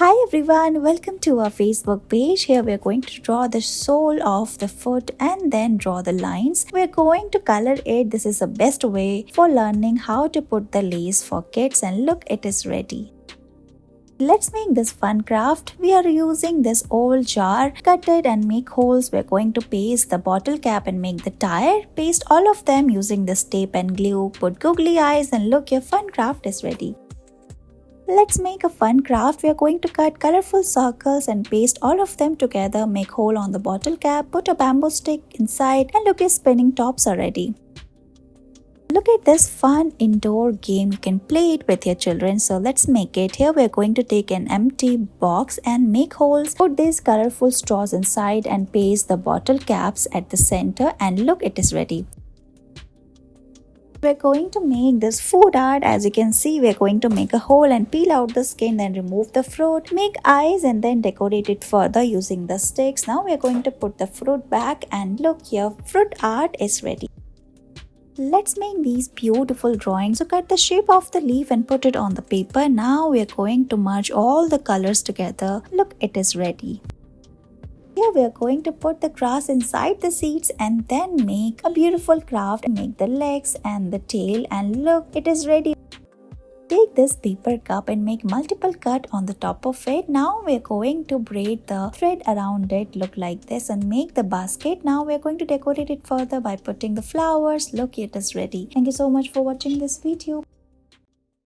Hi everyone, welcome to our Facebook page. Here we are going to draw the sole of the foot and then draw the lines. We are going to color it. This is the best way for learning how to put the lace for kids, and look, it is ready. Let's make this fun craft. We are using this old jar, cut it and make holes. We're going to paste the bottle cap and make the tire. Paste all of them using this tape and glue. Put googly eyes and look, your fun craft is ready. Let's make a fun craft. We are going to cut colorful circles and paste all of them together. Make hole on the bottle cap, put a bamboo stick inside, and look, your spinning tops are ready. Look at this fun indoor game. You can play it with your children. So let's make it. Here we are going to take an empty box and make holes. Put these colorful straws inside and paste the bottle caps at the center, and look, it is ready. We're going to make this food art. As you can see, we're going to make a hole and peel out the skin, then remove the fruit, make eyes and then decorate it further using the sticks. Now we're going to put the fruit back, and look, your fruit art is ready. Let's make these beautiful drawings. So cut the shape of the leaf and put it on the paper. Now we're going to merge all the colors together. Look, it is ready. Here we are going to put the grass inside the seeds and then make a beautiful craft. Make the legs and the tail, and look, it is ready. Take this paper cup and make multiple cut on the top of it. Now we are going to braid the thread around it, look like this, and make the basket. Now we are going to decorate it further by putting the flowers. Look, it is ready. Thank you so much for watching this video.